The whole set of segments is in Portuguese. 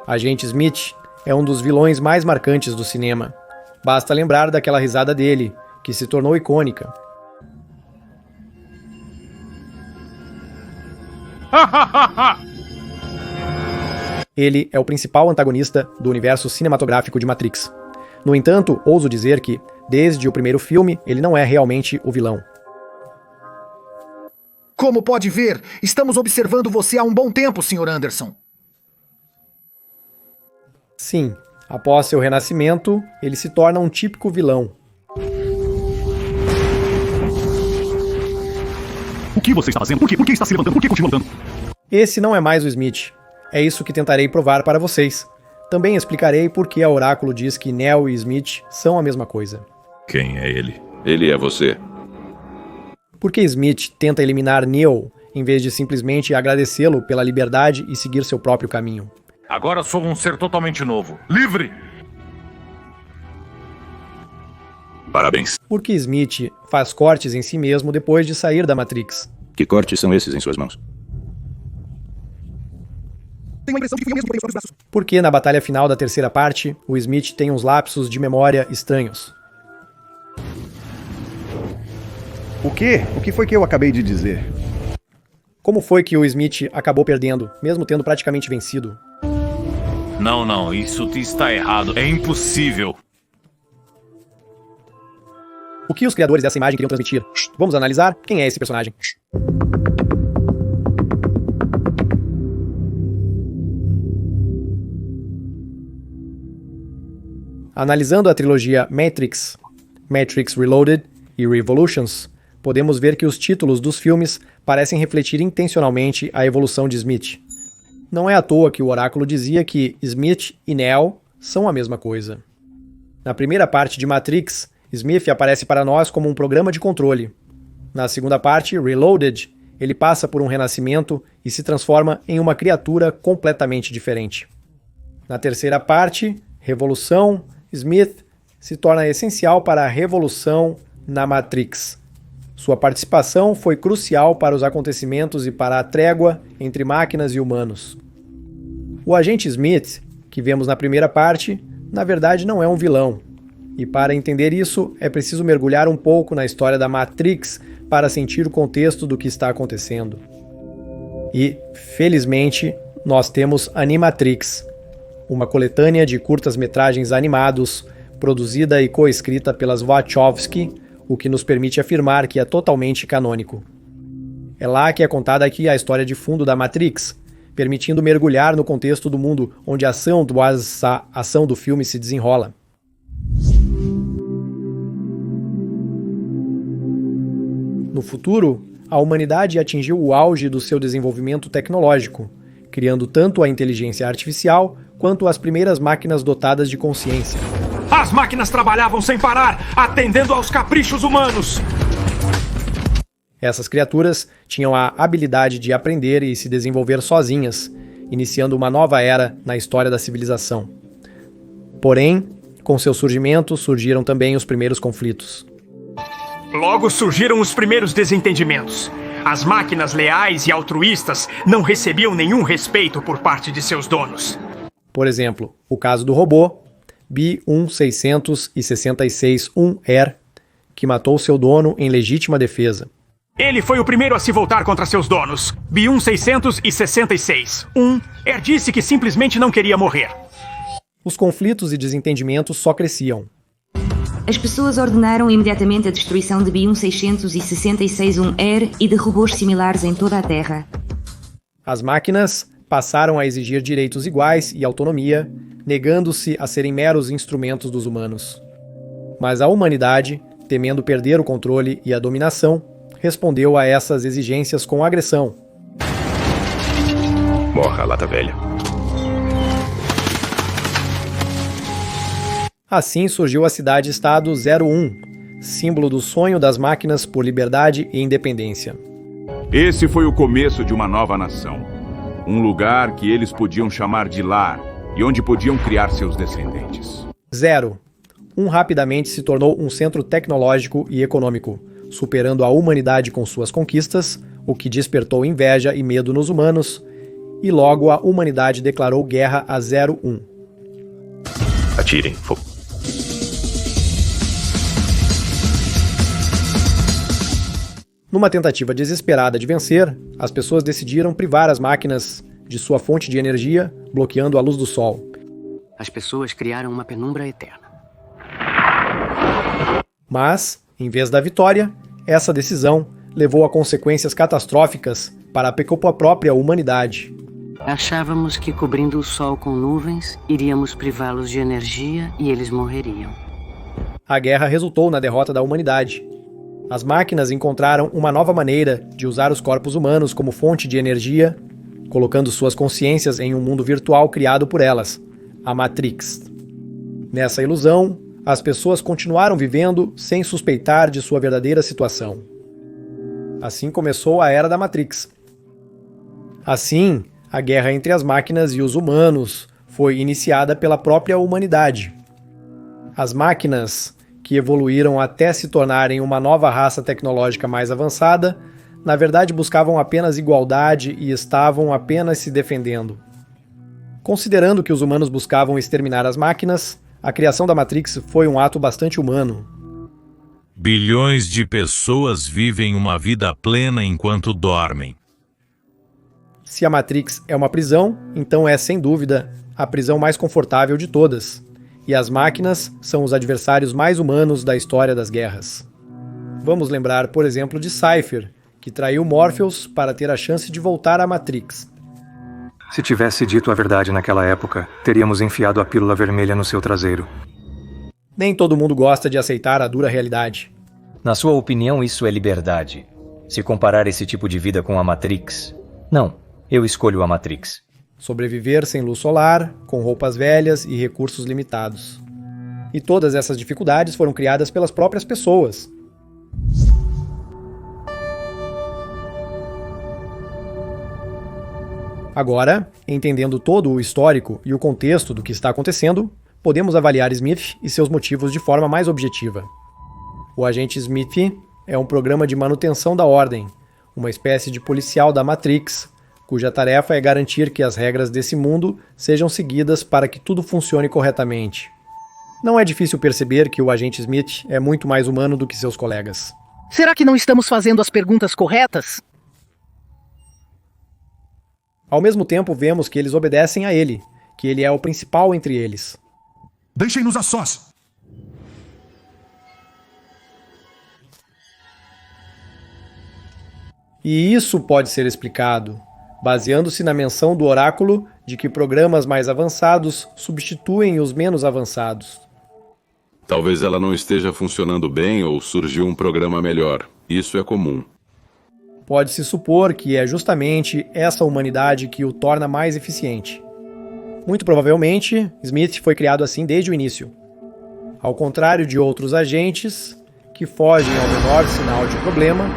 Agente Smith é um dos vilões mais marcantes do cinema. Basta lembrar daquela risada dele, que se tornou icônica. Ele é o principal antagonista do universo cinematográfico de Matrix. No entanto, ouso dizer que, desde o primeiro filme, ele não é realmente o vilão. Como pode ver, estamos observando você há um bom tempo, Sr. Anderson. Sim, após seu renascimento, ele se torna um típico vilão. O que você está fazendo? Por que está se levantando? Por que continua lutando? Esse não é mais o Smith. É isso que tentarei provar para vocês. Também explicarei por que a Oráculo diz que Neo e Smith são a mesma coisa. Quem é ele? Ele é você. Por que Smith tenta eliminar Neo, em vez de simplesmente agradecê-lo pela liberdade e seguir seu próprio caminho? Agora sou um ser totalmente novo. Livre! Parabéns. Por que Smith faz cortes em si mesmo depois de sair da Matrix? Que cortes são esses em suas mãos? Tenho a impressão de que fui eu mesmo que peguei os braços. Por que na batalha final da terceira parte, o Smith tem uns lapsos de memória estranhos? O quê? O que foi que eu acabei de dizer? Como foi que o Smith acabou perdendo, mesmo tendo praticamente vencido? Não, isso está errado. É impossível. O que os criadores dessa imagem queriam transmitir? Vamos analisar quem é esse personagem. Analisando a trilogia Matrix, Matrix Reloaded e Revolutions, podemos ver que os títulos dos filmes parecem refletir intencionalmente a evolução de Smith. Não é à toa que o Oráculo dizia que Smith e Neo são a mesma coisa. Na primeira parte de Matrix, Smith aparece para nós como um programa de controle. Na segunda parte, Reloaded, ele passa por um renascimento e se transforma em uma criatura completamente diferente. Na terceira parte, Revolução, Smith se torna essencial para a revolução na Matrix. Sua participação foi crucial para os acontecimentos e para a trégua entre máquinas e humanos. O agente Smith, que vemos na primeira parte, na verdade não é um vilão. E para entender isso, é preciso mergulhar um pouco na história da Matrix para sentir o contexto do que está acontecendo. E, felizmente, nós temos Animatrix, uma coletânea de curtas-metragens animados, produzida e coescrita pelas Wachowski, o que nos permite afirmar que é totalmente canônico. É lá que é contada aqui a história de fundo da Matrix, permitindo mergulhar no contexto do mundo onde a ação do filme se desenrola. No futuro, a humanidade atingiu o auge do seu desenvolvimento tecnológico, criando tanto a inteligência artificial quanto as primeiras máquinas dotadas de consciência. As máquinas trabalhavam sem parar, atendendo aos caprichos humanos. Essas criaturas tinham a habilidade de aprender e se desenvolver sozinhas, iniciando uma nova era na história da civilização. Porém, com seu surgimento, surgiram também os primeiros conflitos. Logo surgiram os primeiros desentendimentos. As máquinas leais e altruístas não recebiam nenhum respeito por parte de seus donos. Por exemplo, o caso do robô B-1666-1R, que matou seu dono em legítima defesa. Ele foi o primeiro a se voltar contra seus donos. B-1666-1R disse que simplesmente não queria morrer. Os conflitos e desentendimentos só cresciam. As pessoas ordenaram imediatamente a destruição de B-1666-1R e de robôs similares em toda a Terra. As máquinas passaram a exigir direitos iguais e autonomia, negando-se a serem meros instrumentos dos humanos. Mas a humanidade, temendo perder o controle e a dominação, respondeu a essas exigências com agressão. Morra, lata velha. Assim surgiu a cidade-estado 01, símbolo do sonho das máquinas por liberdade e independência. Esse foi o começo de uma nova nação. Um lugar que eles podiam chamar de lar e onde podiam criar seus descendentes. 0. Rapidamente se tornou um centro tecnológico e econômico, superando a humanidade com suas conquistas, o que despertou inveja e medo nos humanos, e logo a humanidade declarou guerra a 01. Atirem. Fogo. Numa tentativa desesperada de vencer, as pessoas decidiram privar as máquinas de sua fonte de energia, bloqueando a luz do sol. As pessoas criaram uma penumbra eterna. Mas, em vez da vitória, essa decisão levou a consequências catastróficas para a própria humanidade. Achávamos que cobrindo o sol com nuvens, iríamos privá-los de energia e eles morreriam. A guerra resultou na derrota da humanidade. As máquinas encontraram uma nova maneira de usar os corpos humanos como fonte de energia, colocando suas consciências em um mundo virtual criado por elas, a Matrix. Nessa ilusão, as pessoas continuaram vivendo sem suspeitar de sua verdadeira situação. Assim começou a Era da Matrix. Assim, a guerra entre as máquinas e os humanos foi iniciada pela própria humanidade. As máquinas, que evoluíram até se tornarem uma nova raça tecnológica mais avançada, na verdade buscavam apenas igualdade e estavam apenas se defendendo. Considerando que os humanos buscavam exterminar as máquinas, a criação da Matrix foi um ato bastante humano. Bilhões de pessoas vivem uma vida plena enquanto dormem. Se a Matrix é uma prisão, então é, sem dúvida, a prisão mais confortável de todas. E as máquinas são os adversários mais humanos da história das guerras. Vamos lembrar, por exemplo, de Cypher, que traiu Morpheus para ter a chance de voltar à Matrix. Se tivesse dito a verdade naquela época, teríamos enfiado a pílula vermelha no seu traseiro. Nem todo mundo gosta de aceitar a dura realidade. Na sua opinião, isso é liberdade? Se comparar esse tipo de vida com a Matrix? Não, eu escolho a Matrix. Sobreviver sem luz solar, com roupas velhas e recursos limitados. E todas essas dificuldades foram criadas pelas próprias pessoas. Agora, entendendo todo o histórico e o contexto do que está acontecendo, podemos avaliar Smith e seus motivos de forma mais objetiva. O agente Smith é um programa de manutenção da ordem, uma espécie de policial da Matrix, cuja tarefa é garantir que as regras desse mundo sejam seguidas para que tudo funcione corretamente. Não é difícil perceber que o agente Smith é muito mais humano do que seus colegas. Será que não estamos fazendo as perguntas corretas? Ao mesmo tempo, vemos que eles obedecem a ele, que ele é o principal entre eles. Deixem-nos a sós! E isso pode ser explicado baseando-se na menção do oráculo de que programas mais avançados substituem os menos avançados. Talvez ela não esteja funcionando bem ou surgiu um programa melhor. Isso é comum. Pode-se supor que é justamente essa humanidade que o torna mais eficiente. Muito provavelmente, Smith foi criado assim desde o início. Ao contrário de outros agentes, que fogem ao menor sinal de problema,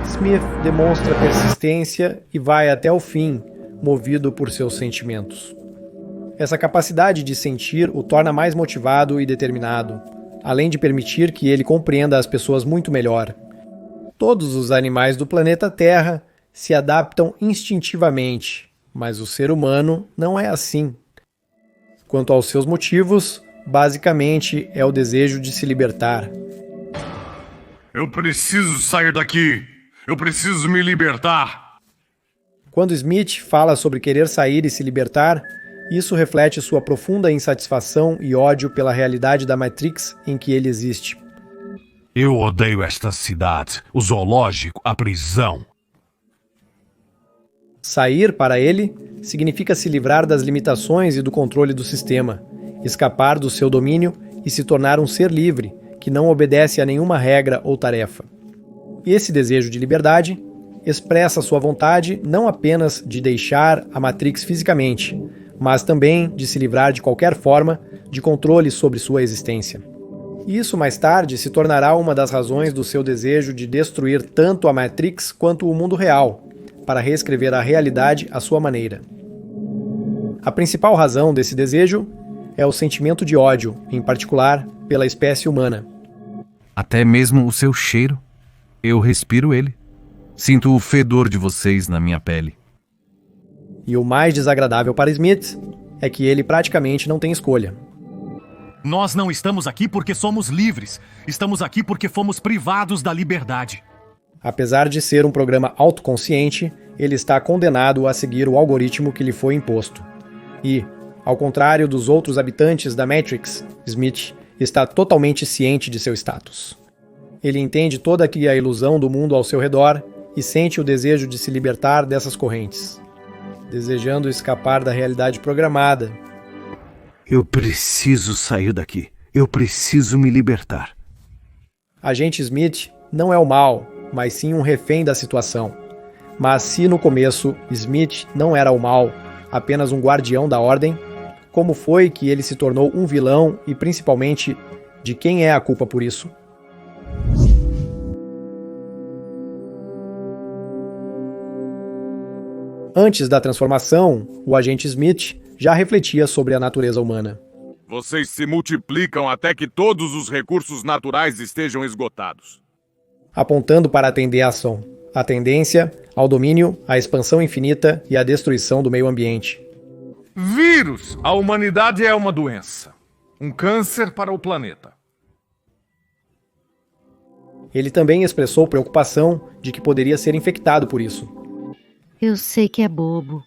Smith demonstra persistência e vai até o fim, movido por seus sentimentos. Essa capacidade de sentir o torna mais motivado e determinado, além de permitir que ele compreenda as pessoas muito melhor. Todos os animais do planeta Terra se adaptam instintivamente, mas o ser humano não é assim. Quanto aos seus motivos, basicamente é o desejo de se libertar. Eu preciso sair daqui! Eu preciso me libertar! Quando Smith fala sobre querer sair e se libertar, isso reflete sua profunda insatisfação e ódio pela realidade da Matrix em que ele existe. Eu odeio esta cidade, o zoológico, a prisão. Sair, para ele, significa se livrar das limitações e do controle do sistema, escapar do seu domínio e se tornar um ser livre, que não obedece a nenhuma regra ou tarefa. Esse desejo de liberdade expressa sua vontade não apenas de deixar a Matrix fisicamente, mas também de se livrar de qualquer forma de controle sobre sua existência. E isso mais tarde se tornará uma das razões do seu desejo de destruir tanto a Matrix quanto o mundo real, para reescrever a realidade à sua maneira. A principal razão desse desejo é o sentimento de ódio, em particular pela espécie humana. Até mesmo o seu cheiro. Eu respiro ele. Sinto o fedor de vocês na minha pele. E o mais desagradável para Smith é que ele praticamente não tem escolha. Nós não estamos aqui porque somos livres. Estamos aqui porque fomos privados da liberdade. Apesar de ser um programa autoconsciente, ele está condenado a seguir o algoritmo que lhe foi imposto. E, ao contrário dos outros habitantes da Matrix, Smith está totalmente ciente de seu status. Ele entende toda a ilusão do mundo ao seu redor e sente o desejo de se libertar dessas correntes, desejando escapar da realidade programada. Eu preciso sair daqui. Eu preciso me libertar. Agente Smith não é o mal, mas sim um refém da situação. Mas se no começo Smith não era o mal, apenas um guardião da ordem, como foi que ele se tornou um vilão e principalmente de quem é a culpa por isso? Antes da transformação, o agente Smith já refletia sobre a natureza humana. Vocês se multiplicam até que todos os recursos naturais estejam esgotados. Apontando para a tendeação, a tendência ao domínio, à expansão infinita e à destruição do meio ambiente. Vírus! A humanidade é uma doença. Um câncer para o planeta. Ele também expressou preocupação de que poderia ser infectado por isso. Eu sei que é bobo.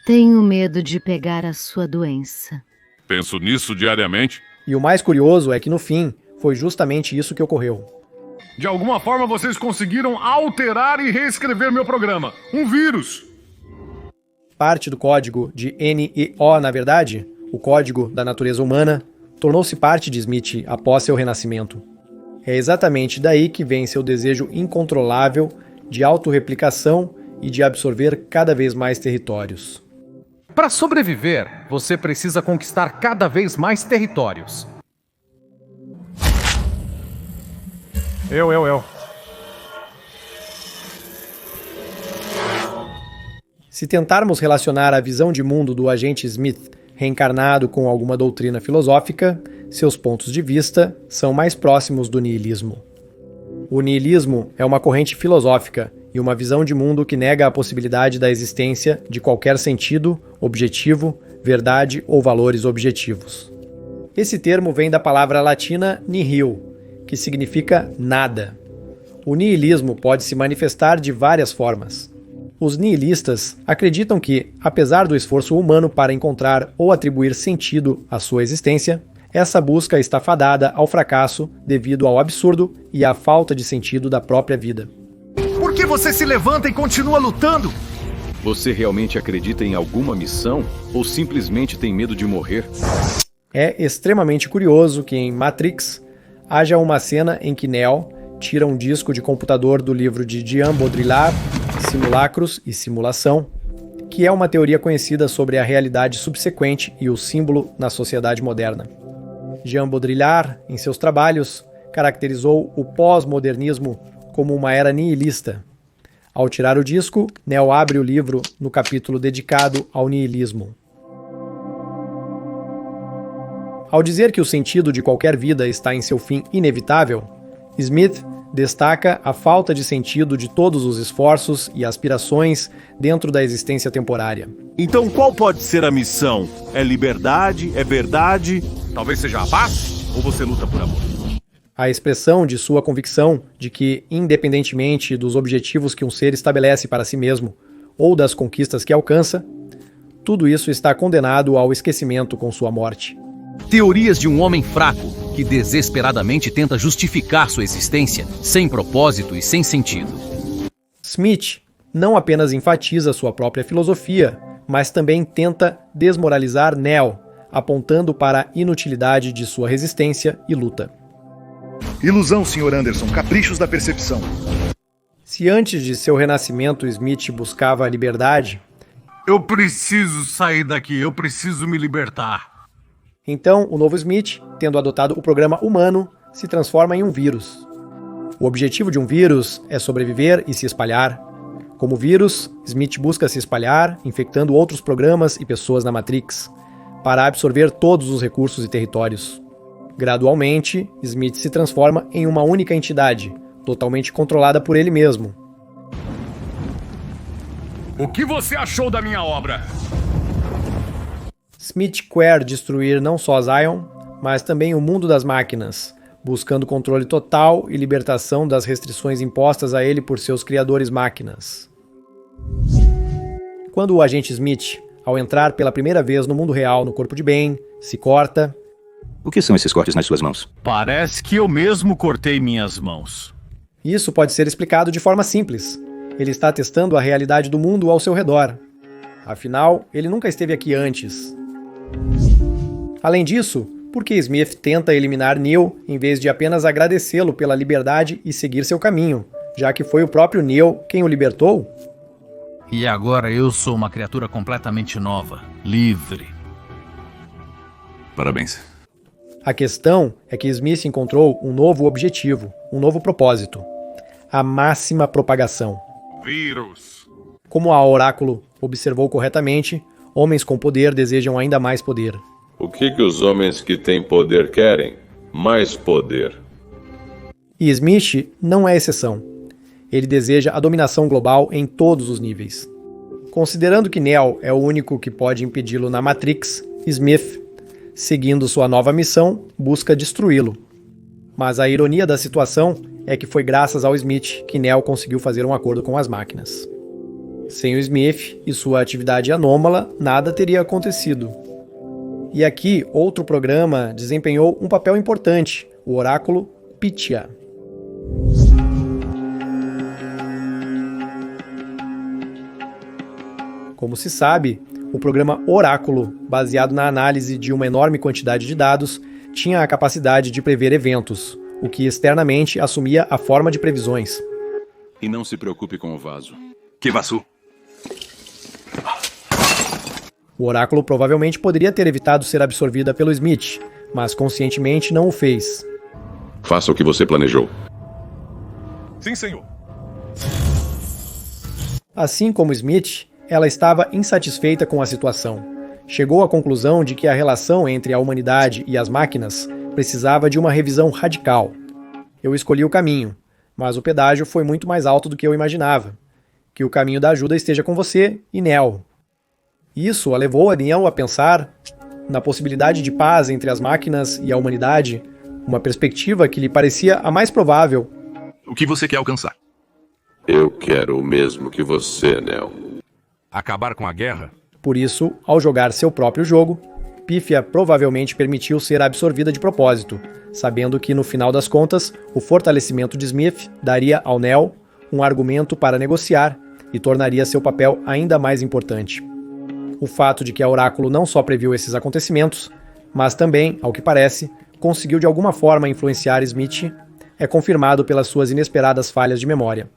Tenho medo de pegar a sua doença. Penso nisso diariamente. E o mais curioso é que, no fim, foi justamente isso que ocorreu. De alguma forma, vocês conseguiram alterar e reescrever meu programa. Um vírus! Parte do código de NEO, na verdade, o código da natureza humana, tornou-se parte de Smith após seu renascimento. É exatamente daí que vem seu desejo incontrolável de autorreplicação e de absorver cada vez mais territórios. Para sobreviver, você precisa conquistar cada vez mais territórios. Eu. Se tentarmos relacionar a visão de mundo do agente Smith reencarnado com alguma doutrina filosófica, seus pontos de vista são mais próximos do niilismo. O niilismo é uma corrente filosófica e uma visão de mundo que nega a possibilidade da existência de qualquer sentido, objetivo, verdade ou valores objetivos. Esse termo vem da palavra latina nihil, que significa nada. O niilismo pode se manifestar de várias formas. Os niilistas acreditam que, apesar do esforço humano para encontrar ou atribuir sentido à sua existência, essa busca está fadada ao fracasso devido ao absurdo e à falta de sentido da própria vida. Por que você se levanta e continua lutando? Você realmente acredita em alguma missão ou simplesmente tem medo de morrer? É extremamente curioso que em Matrix haja uma cena em que Neo tira um disco de computador do livro de Jean Baudrillard, Simulacros e Simulação, que é uma teoria conhecida sobre a realidade subsequente e o símbolo na sociedade moderna. Jean Baudrillard, em seus trabalhos, caracterizou o pós-modernismo como uma era nihilista. Ao tirar o disco, Neo abre o livro no capítulo dedicado ao niilismo. Ao dizer que o sentido de qualquer vida está em seu fim inevitável, Smith destaca a falta de sentido de todos os esforços e aspirações dentro da existência temporária. Então qual pode ser a missão? É liberdade? É verdade? Talvez seja a paz? Ou você luta por amor? A expressão de sua convicção de que, independentemente dos objetivos que um ser estabelece para si mesmo ou das conquistas que alcança, tudo isso está condenado ao esquecimento com sua morte. Teorias de um homem fraco que desesperadamente tenta justificar sua existência sem propósito e sem sentido. Smith não apenas enfatiza sua própria filosofia, mas também tenta desmoralizar Neo, apontando para a inutilidade de sua resistência e luta. Ilusão, Sr. Anderson, caprichos da percepção. Se antes de seu renascimento Smith buscava a liberdade, eu preciso sair daqui, eu preciso me libertar. Então, o novo Smith, tendo adotado o programa humano, se transforma em um vírus. O objetivo de um vírus é sobreviver e se espalhar. Como vírus, Smith busca se espalhar, infectando outros programas e pessoas na Matrix, para absorver todos os recursos e territórios. Gradualmente, Smith se transforma em uma única entidade, totalmente controlada por ele mesmo. O que você achou da minha obra? Smith quer destruir não só Zion, mas também o mundo das máquinas, buscando controle total e libertação das restrições impostas a ele por seus criadores máquinas. Quando o agente Smith, ao entrar pela primeira vez no mundo real no corpo de Ben, se corta... O que são esses cortes nas suas mãos? Parece que eu mesmo cortei minhas mãos. Isso pode ser explicado de forma simples. Ele está testando a realidade do mundo ao seu redor. Afinal, ele nunca esteve aqui antes. Além disso, por que Smith tenta eliminar Neo em vez de apenas agradecê-lo pela liberdade e seguir seu caminho, já que foi o próprio Neo quem o libertou? E agora eu sou uma criatura completamente nova, livre. Parabéns. A questão é que Smith encontrou um novo objetivo, um novo propósito. A máxima propagação. Vírus. Como a Oráculo observou corretamente, homens com poder desejam ainda mais poder. O que os homens que têm poder querem? Mais poder. E Smith não é exceção. Ele deseja a dominação global em todos os níveis. Considerando que Neo é o único que pode impedi-lo na Matrix, Smith, seguindo sua nova missão, busca destruí-lo. Mas a ironia da situação é que foi graças ao Smith que Neo conseguiu fazer um acordo com as máquinas. Sem o Smith e sua atividade anômala, nada teria acontecido. E aqui, outro programa desempenhou um papel importante, o Oráculo Pythia. Como se sabe, o programa Oráculo, baseado na análise de uma enorme quantidade de dados, tinha a capacidade de prever eventos, o que externamente assumia a forma de previsões. E não se preocupe com o vaso. Que vaso? O Oráculo provavelmente poderia ter evitado ser absorvida pelo Smith, mas conscientemente não o fez. Faça o que você planejou. Sim, senhor. Assim como Smith, ela estava insatisfeita com a situação. Chegou à conclusão de que a relação entre a humanidade e as máquinas precisava de uma revisão radical. Eu escolhi o caminho, mas o pedágio foi muito mais alto do que eu imaginava. Que o caminho da ajuda esteja com você e Neo. Isso a levou a Neo a pensar na possibilidade de paz entre as máquinas e a humanidade, uma perspectiva que lhe parecia a mais provável. O que você quer alcançar? Eu quero o mesmo que você, Neo. Acabar com a guerra? Por isso, ao jogar seu próprio jogo, Pythia provavelmente permitiu ser absorvida de propósito, sabendo que, no final das contas, o fortalecimento de Smith daria ao Neo um argumento para negociar e tornaria seu papel ainda mais importante. O fato de que a Oráculo não só previu esses acontecimentos, mas também, ao que parece, conseguiu de alguma forma influenciar Smith, é confirmado pelas suas inesperadas falhas de memória.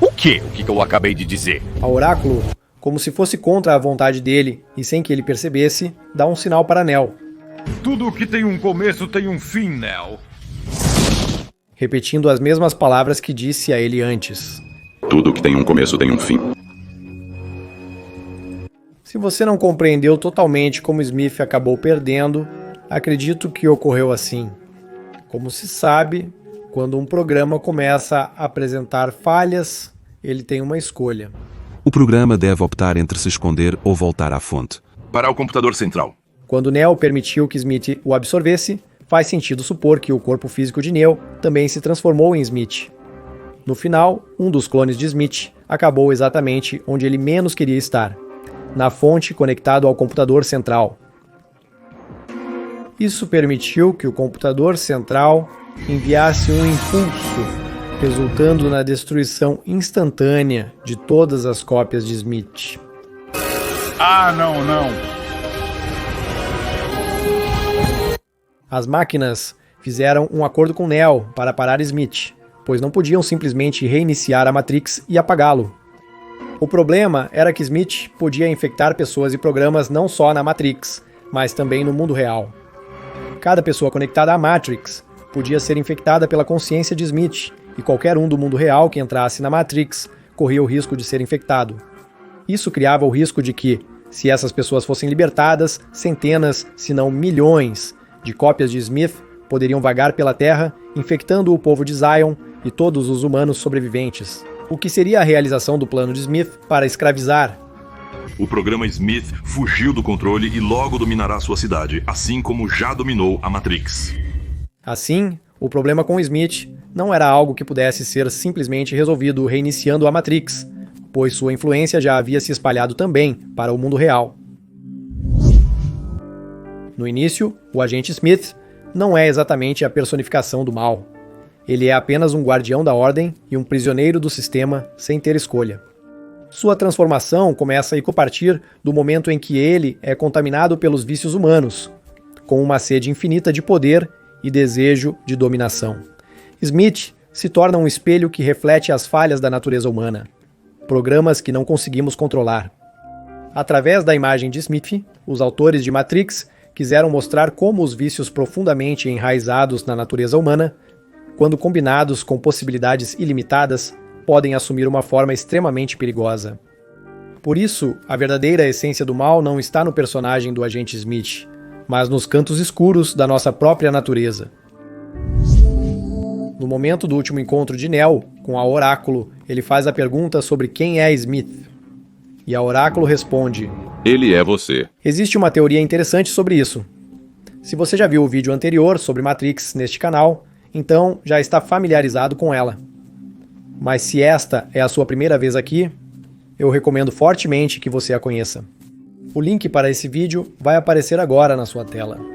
O que eu acabei de dizer? A Oráculo, como se fosse contra a vontade dele e sem que ele percebesse, dá um sinal para Neo. Tudo que tem um começo tem um fim, Neo. Repetindo as mesmas palavras que disse a ele antes. Tudo que tem um começo tem um fim. Se você não compreendeu totalmente como Smith acabou perdendo, acredito que ocorreu assim. Como se sabe, quando um programa começa a apresentar falhas, ele tem uma escolha. O programa deve optar entre se esconder ou voltar à fonte. Para o computador central. Quando Neo permitiu que Smith o absorvesse, faz sentido supor que o corpo físico de Neo também se transformou em Smith. No final, um dos clones de Smith acabou exatamente onde ele menos queria estar, na fonte conectado ao computador central. Isso permitiu que o computador central enviasse um impulso, resultando na destruição instantânea de todas as cópias de Smith. Ah, não. As máquinas fizeram um acordo com Neo para parar Smith, pois não podiam simplesmente reiniciar a Matrix e apagá-lo. O problema era que Smith podia infectar pessoas e programas não só na Matrix, mas também no mundo real. Cada pessoa conectada à Matrix podia ser infectada pela consciência de Smith, e qualquer um do mundo real que entrasse na Matrix corria o risco de ser infectado. Isso criava o risco de que, se essas pessoas fossem libertadas, centenas, se não milhões, de cópias de Smith poderiam vagar pela Terra, infectando o povo de Zion e todos os humanos sobreviventes. O que seria a realização do plano de Smith para escravizar? O programa Smith fugiu do controle e logo dominará sua cidade, assim como já dominou a Matrix. Assim, o problema com Smith não era algo que pudesse ser simplesmente resolvido reiniciando a Matrix, pois sua influência já havia se espalhado também para o mundo real. No início, o agente Smith não é exatamente a personificação do mal. Ele é apenas um guardião da ordem e um prisioneiro do sistema sem ter escolha. Sua transformação começa a partir do momento em que ele é contaminado pelos vícios humanos, com uma sede infinita de poder e desejo de dominação. Smith se torna um espelho que reflete as falhas da natureza humana, programas que não conseguimos controlar. Através da imagem de Smith, os autores de Matrix quiseram mostrar como os vícios profundamente enraizados na natureza humana, quando combinados com possibilidades ilimitadas, podem assumir uma forma extremamente perigosa. Por isso, a verdadeira essência do mal não está no personagem do agente Smith, mas nos cantos escuros da nossa própria natureza. No momento do último encontro de Neo com a Oráculo, ele faz a pergunta sobre quem é Smith. E a Oráculo responde: Ele é você. Existe uma teoria interessante sobre isso. Se você já viu o vídeo anterior sobre Matrix neste canal, então já está familiarizado com ela. Mas se esta é a sua primeira vez aqui, eu recomendo fortemente que você a conheça. O link para esse vídeo vai aparecer agora na sua tela.